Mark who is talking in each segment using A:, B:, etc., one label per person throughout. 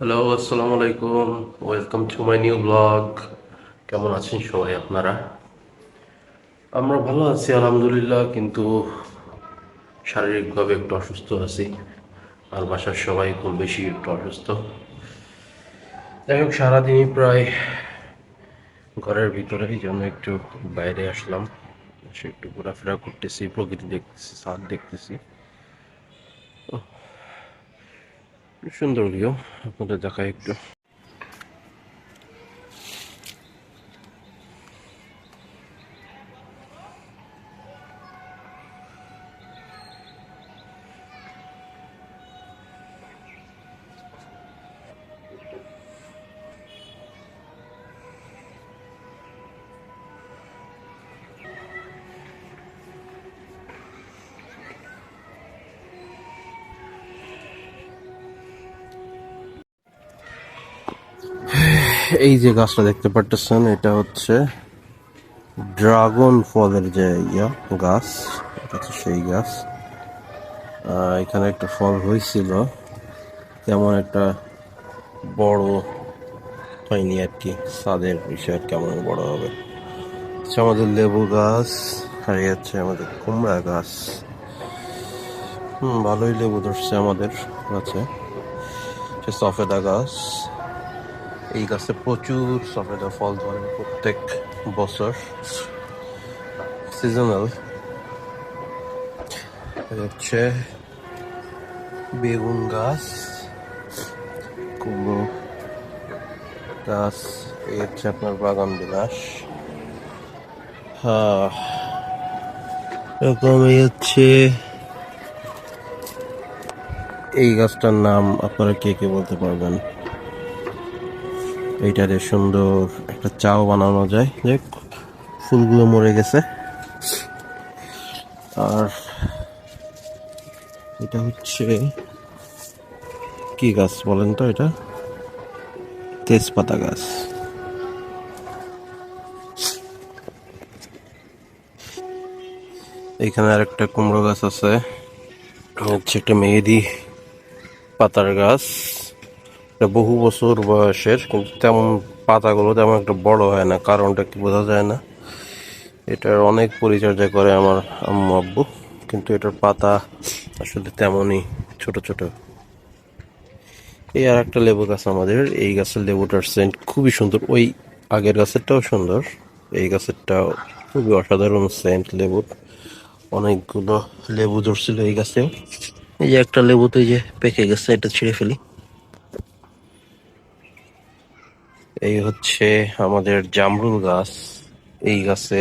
A: Hello, আসসালামু আলাইকুম। Welcome to my new blog. কেমন আছেন সবাই আপনারা? আমরা ভালো আছি আলহামদুলিল্লাহ, কিন্তু শারীরিকভাবে একটু অসুস্থ আছি। আর বাসার সবাই খুব বেশি একটু অসুস্থ। যাই হোক, সারাদিনই প্রায় ঘরের ভিতরে, এই জন্য একটু বাইরে আসলাম। এসে একটু ঘোরাফেরা করতেছি, প্রকৃতি দেখতেছি, ছাদ দেখতেছি। সুন্দর ভিউ, আপনাদের দেখায় একটু। এই যে গাছটা দেখতে পারতেছেন, এটা হচ্ছে ড্রাগন ফলের যে গাছ। এটা হচ্ছে সেই গাছ। এখানে একটা ফল হয়েছিল, তেমন একটা বড় হয়নি আর কি। ছাদের বিষয় কেমন বড় হবে। আচ্ছা, আমাদের লেবু গাছ, আর এই হচ্ছে আমাদের কুমড়া গাছ। ভালোই লেবু ধরছে আমাদের গাছে। সে সফেদা গাছ, এই গাছে প্রচুর সফেদা ফল ধরে প্রত্যেক বছর, সিজনাল। হচ্ছে বেগুন গাছ, কুমড়ো গাছ, এই হচ্ছে আপনার বাগান বিলাস। হ্যাঁ, এরকম। এই হচ্ছে এই গাছটার নাম আপনারা কে কে বলতে পারবেন? এইটারে সুন্দর একটা চাও বানানো যায়। দেখ, ফুলগুলো মরে গেছে। আর এটা হচ্ছে কি গাছ বলেন তো? এটা তেজপাতা গাছ। এখানে আর একটা কুমড়ো গাছ আছে, হচ্ছে একটা মেহেদি পাতার গাছ। এটা বহু বছর বয়সের, কিন্তু তেমন পাতাগুলো তেমন একটা বড় হয় না, কারণটা কি বোঝা যায় না। এটার অনেক পরিচর্যা করে আমার আম্মু আব্বু, কিন্তু এটার পাতা আসলে তেমনই ছোট ছোট। এই আর একটা লেবু গাছ আমাদের, এই গাছের লেবুটার সেন্ট খুবই সুন্দর। ওই আগের গাছেরটাও সুন্দর, এই গাছেরটাও খুবই অসাধারণ সেন্ট লেবুর। অনেকগুলো লেবু ধরছিল এই গাছেও। এই যে একটা লেবুতে যে পেকে গেছে, এটা ছিঁড়ে ফেলি। এই হচ্ছে আমাদের জামরুল গাছ। এই গাছে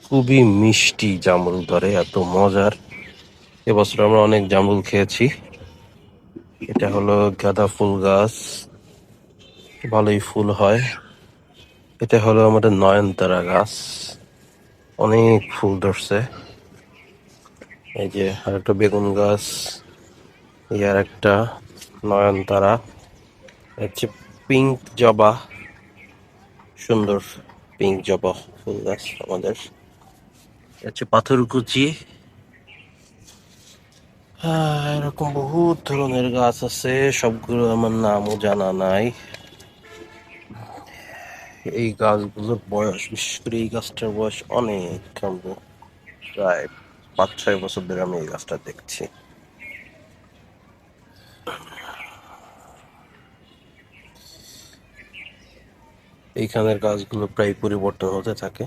A: খুবই মিষ্টি জামরুল ধরে, এত মজার। এবছর আমরা অনেক জামরুল খেয়েছি। এটা হলো গাঁদা ফুল গাছ, ভালোই ফুল হয়। এটা হলো আমাদের নয়নতারা গাছ, অনেক ফুল ধরছে। এই যে আর একটা বেগুন গাছ, এই আর একটা নয়নতারা। হচ্ছে পিঙ্ক জবা, সুন্দর পিঙ্ক জবা ফুল গাছ আমাদের। হচ্ছে পাথরকুচি। এরকম বহুত ধরনের গাছ আছে, সবগুলো আমার নামও জানা নাই। এই গাছগুলোর বয়স, বিশেষ করে এই গাছটার বয়স অনেক, প্রায় 5-6 বছর ধরে আমি এই গাছটা দেখছি। এইখানের গাছগুলো প্রায় পরিবর্তন হতে থাকে।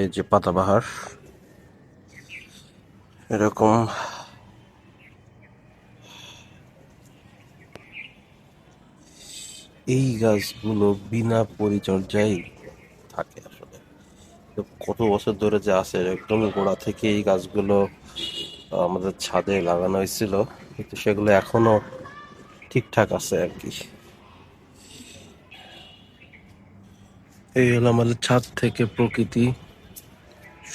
A: এই যে পাতাবাহার, এরকম। এই গাছগুলো বিনা পরিচর্যায় থাকে আসলে। তো কত বছর ধরে যে আছে, একদম গোড়া থেকে এই গাছগুলো আমাদের ছাদে লাগানো হয়েছিল, কিন্তু সেগুলো এখনো ঠিকঠাক আছে আর কি। এই হলো আমাদের ছাদ থেকে প্রকৃতি,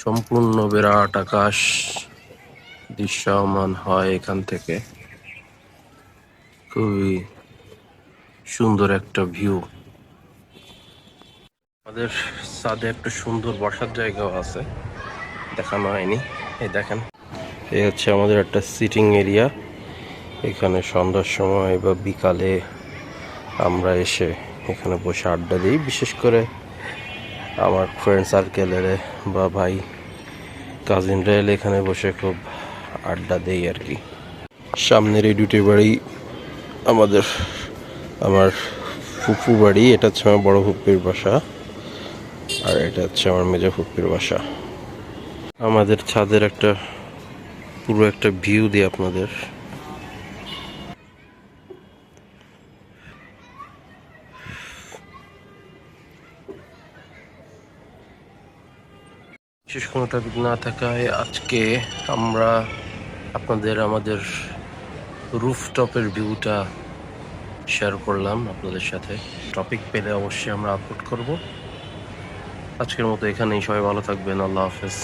A: সম্পূর্ণ বিরাট আকাশ দৃশ্যমান হয় এখান থেকে। খুবই সুন্দর একটা ভিউ। আমাদের ছাদে একটা সুন্দর বসার জায়গাও আছে, দেখানো হয়নি। এই দেখেন, এই হচ্ছে আমাদের একটা সিটিং এরিয়া। এখানে সন্ধ্যার সময় বা বিকালে আমরা এসে এখানে বসে আড্ডা দিই। বিশেষ করে আমার ফ্রেন্ড সার্কেলের বা ভাই কাজিনরা এলে এখানে বসে খুব আড্ডা দেই আর কি। সামনের এই দুটি বাড়ি আমার ফুফু বাড়ি। এটা হচ্ছে আমার বড় ফুপির বাসা, আর এটা হচ্ছে আমার মেজো ফুপির বাসা। আমাদের ছাদের পুরো একটা ভিউ দিই আপনাদের। বিশেষ কোনো টপিক না থাকায় আজকে আমরা আমাদের রুফটপের ভিউটা শেয়ার করলাম আপনাদের সাথে। টপিক পেলে অবশ্যই আমরা আপলোড করব। আজকের মতো এখানেই, সবাই ভালো থাকবেন, আল্লাহ হাফেজ।